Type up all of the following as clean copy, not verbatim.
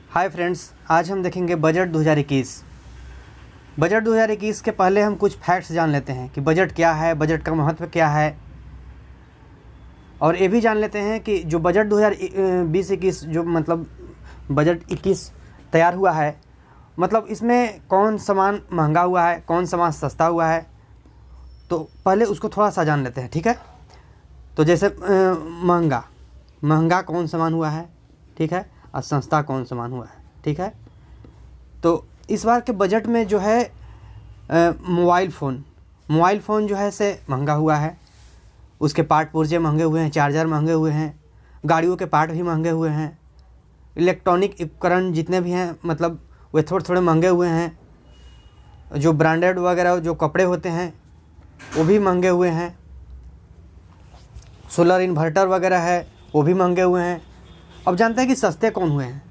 Hi friends, आज हम देखेंगे बजट 2021। बजट 2021 के पहले हम कुछ फैक्ट्स जान लेते हैं कि बजट क्या है, बजट का महत्व क्या है, और ये भी जान लेते हैं कि जो बजट 2020-21 जो मतलब बजट 21 तैयार हुआ है, मतलब इसमें कौन सामान महंगा हुआ है, कौन सामान सस्ता हुआ है। तो पहले उसको थोड़ा सा जान लेते हैं, ठीक है। तो जैसे महंगा कौन सामान हुआ है, ठीक है, और सस्ता कौन सामान हुआ है, ठीक है। तो इस बार के बजट में जो है मोबाइल फ़ोन जो है से महंगा हुआ है। उसके पार्ट पुर्जे महंगे हुए हैं, चार्जर महंगे हुए हैं, गाड़ियों के पार्ट भी महंगे हुए हैं, इलेक्ट्रॉनिक उपकरण जितने भी हैं मतलब वे थोड़े थोड़े महंगे हुए हैं। जो ब्रांडेड वगैरह जो कपड़े होते हैं वो भी महंगे हुए हैं। सोलर इन्वर्टर वगैरह है वो भी महंगे हुए हैं। अब जानते हैं कि सस्ते कौन हुए हैं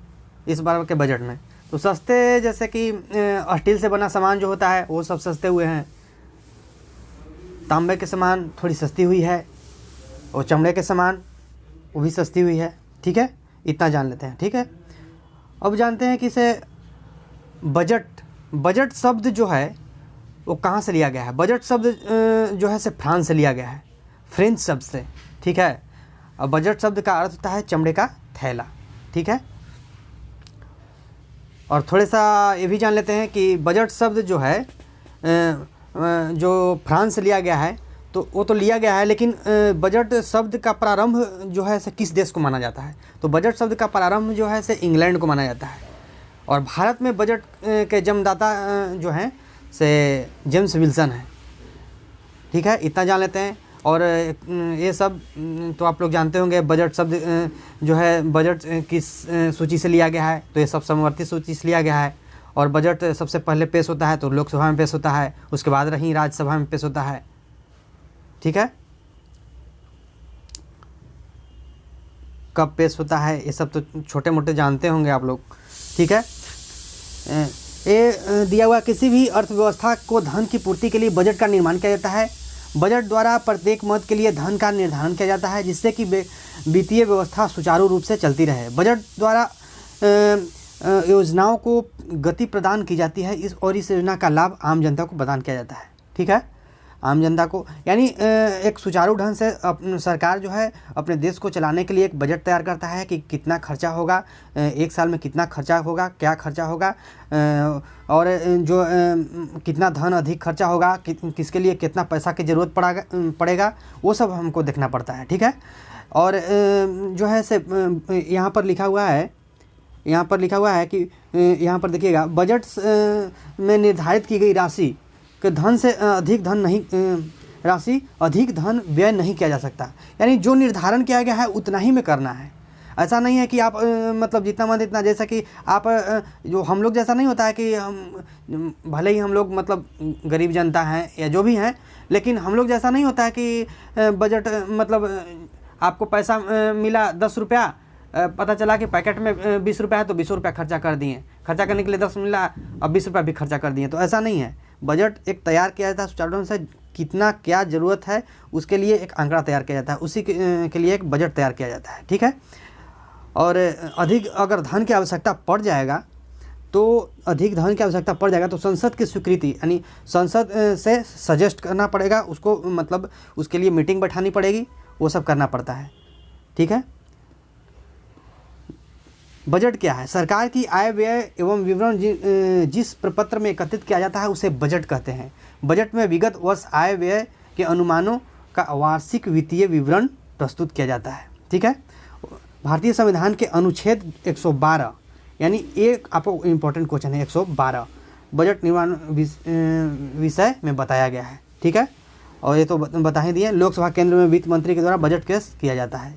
इस बार के बजट में। तो सस्ते जैसे कि स्टील से बना सामान जो होता है वो सब सस्ते हुए हैं। तांबे के सामान थोड़ी सस्ती हुई है, और चमड़े के सामान वो भी सस्ती हुई है, ठीक है। इतना जान लेते हैं, ठीक है। अब जानते हैं कि इसे बजट शब्द जो है वो कहाँ से लिया गया है। बजट शब्द जो है से फ्रांस से लिया गया है, फ्रेंच शब्द से, ठीक है। अब बजट शब्द का अर्थ होता है चमड़े का थैला, ठीक है। और थोड़े सा ये भी जान लेते हैं कि बजट शब्द जो है जो फ्रांस से लिया गया है, तो वो तो लिया गया है, लेकिन बजट शब्द का प्रारंभ जो है से किस देश को माना जाता है। तो बजट शब्द का प्रारंभ जो है से इंग्लैंड को माना जाता है। और भारत में बजट के जन्मदाता जो हैं से जेम्स विल्सन है, ठीक है। इतना जान लेते हैं। और ये सब तो आप लोग जानते होंगे। बजट शब्द जो है बजट किस सूची से लिया गया है, तो ये सब समवर्ती सूची से लिया गया है। और बजट सबसे पहले पेश होता है तो लोकसभा में पेश होता है, उसके बाद रही राज्यसभा में पेश होता है, ठीक है। कब पेश होता है ये सब तो छोटे मोटे जानते होंगे आप लोग, ठीक है। ये दिया हुआ किसी भी अर्थव्यवस्था को धन की पूर्ति के लिए बजट का निर्माण किया जाता है। बजट द्वारा प्रत्येक मद के लिए धन का निर्धारण किया जाता है, जिससे कि वित्तीय व्यवस्था सुचारू रूप से चलती रहे। बजट द्वारा योजनाओं को गति प्रदान की जाती है, इस योजना का लाभ आम जनता को प्रदान किया जाता है, ठीक है। आम जनता को यानी एक सुचारू ढंग से सरकार जो है अपने देश को चलाने के लिए एक बजट तैयार करता है कि कितना खर्चा होगा, एक साल में कितना खर्चा होगा, क्या खर्चा होगा, और जो कितना धन अधिक खर्चा होगा, किसके लिए कितना पैसा की ज़रूरत पड़ेगा, वो सब हमको देखना पड़ता है, ठीक है। और जो है से यहाँ पर लिखा हुआ है कि यहाँ पर देखिएगा, बजट में निर्धारित की गई राशि के धन से अधिक धन व्यय नहीं किया जा सकता। यानी जो निर्धारण किया गया है उतना ही में करना है। ऐसा नहीं है कि आप मतलब जितना मन इतना, जैसा कि आप जो हम लोग जैसा नहीं होता है कि हम भले ही हम लोग मतलब गरीब जनता हैं या जो भी हैं, लेकिन हम लोग जैसा नहीं होता है कि बजट मतलब आपको पैसा मिला 10 रुपया, पता चला कि पैकेट में 20 रुपया है तो 20 रुपया खर्चा कर दिए, खर्चा करने के लिए 10 मिला, अब 20 रुपया भी खर्चा कर दिए। तो ऐसा नहीं है। बजट एक तैयार किया जाता है सुचारू ढंग से, कितना क्या ज़रूरत है उसके लिए एक आंकड़ा तैयार किया जाता है, उसी के लिए एक बजट तैयार किया जाता है, ठीक है। और अधिक अगर धन की आवश्यकता पड़ जाएगा तो संसद की स्वीकृति यानी संसद से सजेस्ट करना पड़ेगा उसको, मतलब उसके लिए मीटिंग बैठानी पड़ेगी, वो सब करना पड़ता है, ठीक है। बजट क्या है? सरकार की आय व्यय एवं विवरण जिस प्रपत्र में एकत्रित किया जाता है उसे बजट कहते हैं। बजट में विगत वर्ष आय व्यय के अनुमानों का वार्षिक वित्तीय विवरण प्रस्तुत किया जाता है, ठीक है। भारतीय संविधान के अनुच्छेद 112 यानी एक आपको इम्पोर्टेंट क्वेश्चन है 112 बजट निर्माण विषय में बताया गया है, ठीक है। और ये तो बता ही दिए। लोकसभा केंद्र में वित्त मंत्री के द्वारा बजट पेश किया जाता है,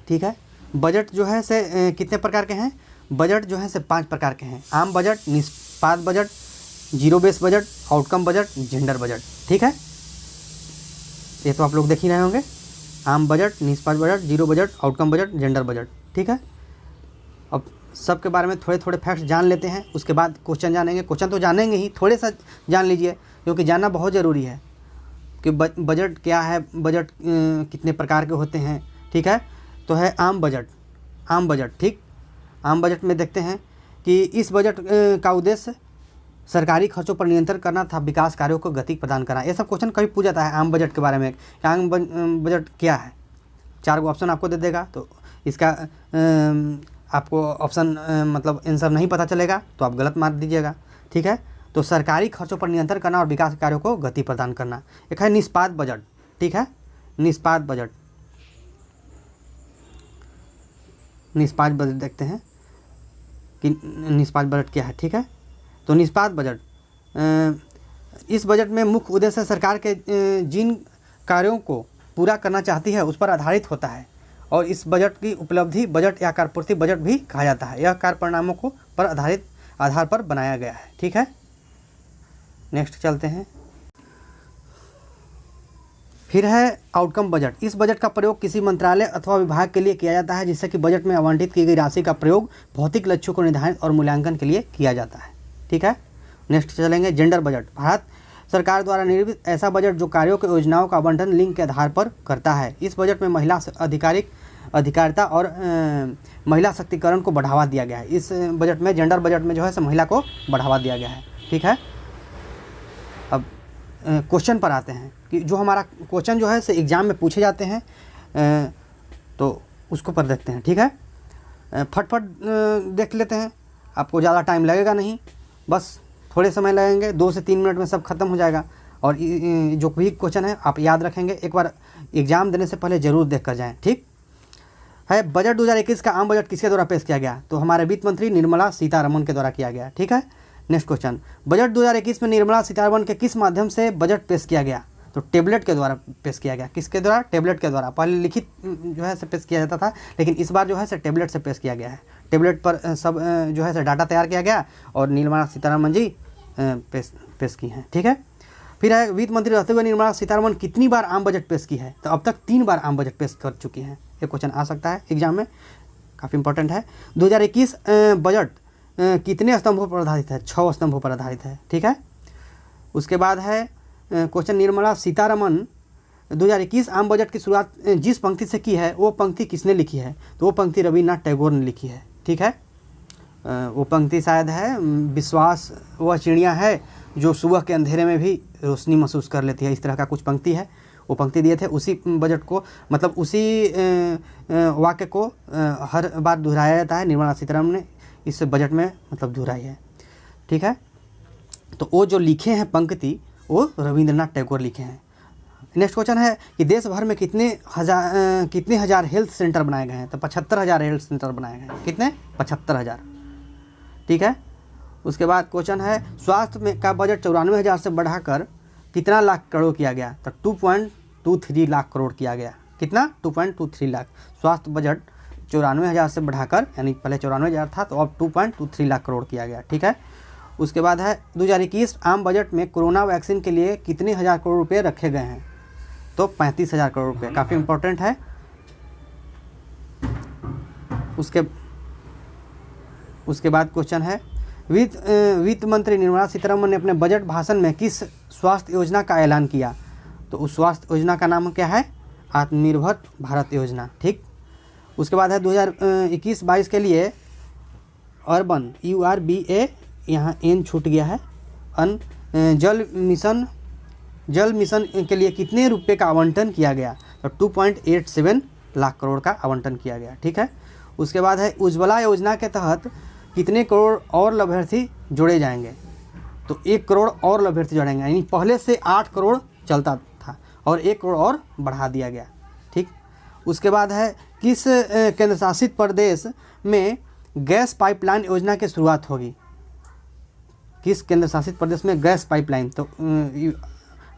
ठीक है। बजट जो है से कितने प्रकार के हैं? बजट जो है से 5 प्रकार के हैं। आम बजट, निष्पाद budget, zero base budget, outcome budget, gender budget, ठीक है। ये तो आप लोग देख ही रहे होंगे। आम बजट, निष्पाद budget, zero budget, outcome budget, gender budget, ठीक है। अब सब के बारे में थोड़े थोड़े फैक्ट्स जान लेते हैं, उसके बाद क्वेश्चन जानेंगे। क्वेश्चन तो जानेंगे ही, थोड़े सा जान लीजिए क्योंकि जानना बहुत ज़रूरी है कि बजट क्या है, बजट कितने प्रकार के होते हैं, ठीक है। तो है आम बजट, ठीक। आम बजट में देखते हैं कि इस बजट का उद्देश्य सरकारी खर्चों पर नियंत्रण करना था, विकास कार्यों को गति प्रदान करना। ये सब क्वेश्चन कभी पूछा जाता है आम बजट के बारे में कि आम बजट क्या है। 4 ऑप्शन आपको दे देगा, तो इसका आपको ऑप्शन मतलब आंसर नहीं पता चलेगा तो आप गलत मार दीजिएगा, ठीक है। तो सरकारी खर्चों पर नियंत्रण करना और विकास कार्यों को गति प्रदान करना। एक है निष्पाद बजट, ठीक है, निष्पाद बजट। निष्पाद बजट देखते हैं कि निष्पाद बजट क्या है, ठीक है। तो निष्पाद बजट, इस बजट में मुख्य उद्देश्य सरकार के जिन कार्यों को पूरा करना चाहती है उस पर आधारित होता है और इस बजट की उपलब्धि बजट या कार्यपूर्ति बजट भी कहा जाता है। यह कार्य परिणामों को पर आधार पर बनाया गया है, ठीक है। नेक्स्ट चलते हैं। फिर है आउटकम बजट। इस बजट का प्रयोग किसी मंत्रालय अथवा विभाग के लिए किया जाता है जिससे कि बजट में आवंटित की गई राशि का प्रयोग भौतिक लक्ष्यों को निर्धारित और मूल्यांकन के लिए किया जाता है, ठीक है। नेक्स्ट चलेंगे जेंडर बजट। भारत सरकार द्वारा निर्मित ऐसा बजट जो कार्यों के योजनाओं का आवंटन लिंग के आधार पर करता है। इस बजट में महिला अधिकारिता और महिला शक्तिकरण को बढ़ावा दिया गया है। इस बजट में जेंडर बजट में जो है महिला को बढ़ावा दिया गया है, ठीक है। अब क्वेश्चन पर आते हैं कि जो हमारा क्वेश्चन जो है से एग्ज़ाम में पूछे जाते हैं, तो उसको पर देखते हैं, ठीक है। फटफट देख लेते हैं, आपको ज़्यादा टाइम लगेगा नहीं, बस थोड़े समय लगेंगे, 2 से 3 मिनट में सब खत्म हो जाएगा। और जो भी क्वेश्चन है आप याद रखेंगे, एक बार एग्ज़ाम देने से पहले ज़रूर देख कर जाएँ, ठीक है। बजट 2021 का आम बजट किसके द्वारा पेश किया गया? तो हमारे वित्त मंत्री निर्मला सीतारमण के द्वारा किया गया, ठीक है। नेक्स्ट क्वेश्चन, बजट 2021 में निर्मला सीतारमण के किस माध्यम से बजट पेश किया गया? तो टेबलेट के द्वारा पेश किया गया। किसके द्वारा? टेबलेट के द्वारा। पहले लिखित जो है से पेश किया जाता था, लेकिन इस बार जो है से टेबलेट से पेश किया गया है। टेबलेट पर सब जो है से डाटा तैयार किया गया और निर्मला सीतारमण जी पेश की हैं, ठीक है। फिर है वित्त मंत्री रहते हुए निर्मला सीतारमण कितनी बार आम बजट पेश की है? तो अब तक 3 बार आम बजट पेश कर चुकी हैं। ये क्वेश्चन आ सकता है एग्जाम में, काफ़ी इंपॉर्टेंट है। 2021 बजट कितने स्तंभों पर आधारित है? 6 स्तंभों पर आधारित है, ठीक है। उसके बाद है क्वेश्चन, निर्मला सीतारमण 2021 आम बजट की शुरुआत जिस पंक्ति से की है वो पंक्ति किसने लिखी है? तो वो पंक्ति रविन्द्रनाथ टैगोर ने लिखी है, ठीक है। वो पंक्ति शायद है, विश्वास वह चिड़िया है जो सुबह के अंधेरे में भी रोशनी महसूस कर लेती है, इस तरह का कुछ पंक्ति है। वो पंक्ति दिए थे, उसी बजट को मतलब उसी वाक्य को हर बार दोहराया जाता है। निर्मला सीतारमण ने इस बजट में मतलब दोहराई है, ठीक है। तो वो जो लिखे हैं पंक्ति वो रविन्द्रनाथ टैगोर लिखे हैं। नेक्स्ट क्वेश्चन है कि देश भर में कितने हजार हेल्थ सेंटर बनाए गए हैं? तो 75,000 हेल्थ सेंटर बनाए गए हैं। कितने? 75,000, ठीक है। उसके बाद क्वेश्चन है स्वास्थ्य में का बजट 94,000 से बढ़ाकर कितना लाख करोड़ किया गया? तो 2.23 लाख करोड़ किया गया। कितना? 2.23 लाख। स्वास्थ्य बजट 94,000 से बढ़ाकर, यानी पहले 94,000 था तो अब 2.23 लाख करोड़ किया गया, ठीक है। उसके बाद है 2021 आम बजट में कोरोना वैक्सीन के लिए कितने हज़ार करोड़ रुपए रखे गए हैं? तो 35,000 करोड़ रुपए, काफ़ी इंपॉर्टेंट है। उसके बाद क्वेश्चन है वित्त मंत्री निर्मला सीतारमण ने अपने बजट भाषण में किस स्वास्थ्य योजना का ऐलान किया? तो उस स्वास्थ्य योजना का नाम क्या है? आत्मनिर्भर भारत योजना, ठीक। उसके बाद है 2021-22 के लिए अर्बन URBA, यहाँ एन छूट गया है, जल मिशन के लिए कितने रुपए का आवंटन किया गया? तो 2.87 लाख करोड़ का आवंटन किया गया, ठीक है। उसके बाद है उज्ज्वला योजना के तहत कितने करोड़ और लाभार्थी जोड़े जाएंगे? तो 1 करोड़ और लाभार्थी जोड़ेंगे, यानी पहले से 8 करोड़ चलता था और 1 करोड़ और बढ़ा दिया गया, ठीक। उसके बाद है किस केंद्र शासित प्रदेश में गैस पाइपलाइन योजना की शुरुआत होगी? किस केंद्र शासित प्रदेश में गैस पाइपलाइन? तो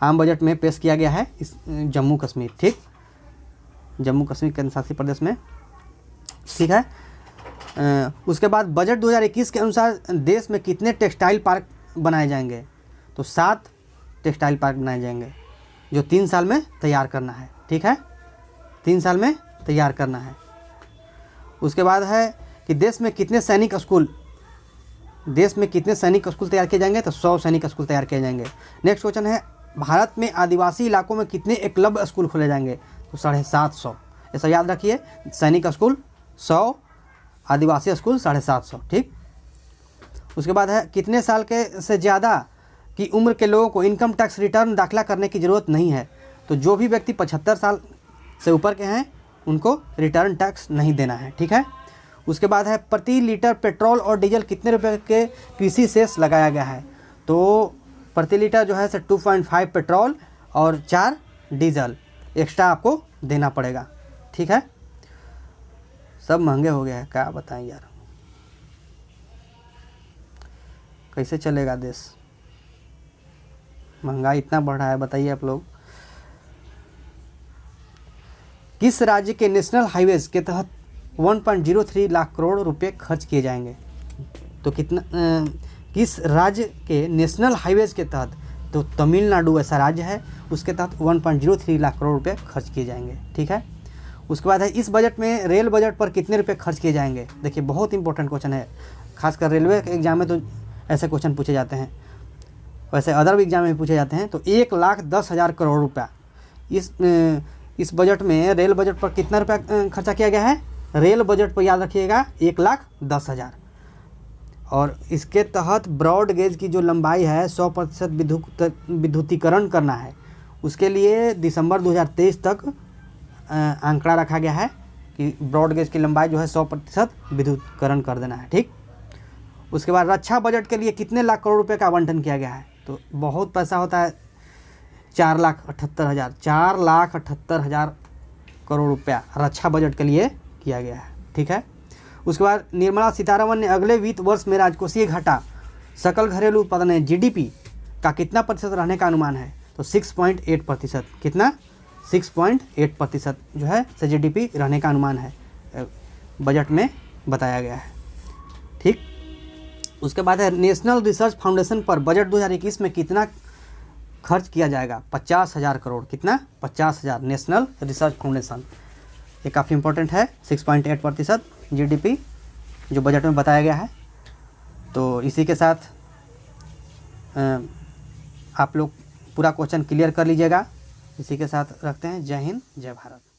आम बजट में पेश किया गया है इस जम्मू कश्मीर, ठीक। जम्मू कश्मीर केंद्र शासित प्रदेश में, ठीक है। उसके बाद बजट 2021 के अनुसार देश में कितने टेक्सटाइल पार्क बनाए जाएंगे? तो 7 टेक्सटाइल पार्क बनाए जाएंगे जो 3 साल में तैयार करना है, ठीक है। 3 साल में तैयार करना है। उसके बाद है कि देश में कितने सैनिक स्कूल तैयार किए जाएंगे? तो 100 सैनिक स्कूल तैयार किए जाएंगे। नेक्स्ट क्वेश्चन है भारत में आदिवासी इलाकों में कितने एकलव्य स्कूल खोले जाएंगे? तो 750। ऐसा याद रखिए, सैनिक स्कूल 100, आदिवासी स्कूल 750, ठीक। उसके बाद है कितने साल के से ज़्यादा की उम्र के लोगों को इनकम टैक्स रिटर्न दाखिला करने की ज़रूरत नहीं है। तो जो भी व्यक्ति 75 साल से ऊपर के हैं उनको रिटर्न टैक्स नहीं देना है, ठीक है। उसके बाद है प्रति लीटर पेट्रोल और डीजल कितने रुपए के कृषि सेस लगाया गया है। तो प्रति लीटर जो है 2.5 पेट्रोल और 4 डीजल एक्स्ट्रा आपको देना पड़ेगा, ठीक है। सब महंगे हो गए हैं, क्या बताएं यार, कैसे चलेगा देश, महंगाई इतना बढ़ रहा है, बताइए आप लोग। किस राज्य के नेशनल हाईवेज के तहत 1.03 लाख करोड़ रुपए खर्च किए जाएंगे। तो कितना किस राज्य के नेशनल हाईवेज के तहत, तो तमिलनाडु ऐसा राज्य है, उसके तहत 1.03 लाख करोड़ रुपए खर्च किए जाएंगे, ठीक है। उसके बाद है इस बजट में रेल बजट पर कितने रुपए खर्च किए जाएंगे। देखिए बहुत इंपॉर्टेंट क्वेश्चन है, खासकर रेलवे के एग्जाम में तो ऐसे क्वेश्चन पूछे जाते हैं, वैसे अदर भी एग्जाम में पूछे जाते हैं। तो 1,10,000 करोड़ रुपया इस बजट में रेल बजट पर कितना रुपया खर्चा किया गया है। रेल बजट पर याद रखिएगा 1,10,000। और इसके तहत ब्रॉड गेज की जो लंबाई है 100% विद्युतीकरण करना है, उसके लिए दिसंबर 2023 तक आंकड़ा रखा गया है कि ब्रॉड गेज की लंबाई जो है 100% विद्युतीकरण कर देना है, ठीक। उसके बाद रक्षा बजट के लिए कितने लाख करोड़ रुपए का आवंटन किया गया है। तो बहुत पैसा होता है, 4,78,000 4,78,000 करोड़ रुपया रक्षा बजट के लिए किया गया है, ठीक है। उसके बाद निर्मला सीतारमण ने अगले वित्त वर्ष में राजकोषीय घाटा सकल घरेलू उत्पादन जीडीपी का कितना प्रतिशत रहने का अनुमान है। तो 6.8%, कितना 6.8% जो है से जीडीपी रहने का अनुमान है, बजट में बताया गया है, ठीक। उसके बाद है नेशनल रिसर्च फाउंडेशन पर बजट 2021 में कितना खर्च किया जाएगा। 50,000 करोड़, कितना 50,000 नेशनल रिसर्च फाउंडेशन, ये काफ़ी इंपॉर्टेंट है। 6.8% जीडीपी जो बजट में बताया गया है। तो इसी के साथ आप लोग पूरा क्वेश्चन क्लियर कर लीजिएगा। इसी के साथ रखते हैं। जय हिंद, जय भारत।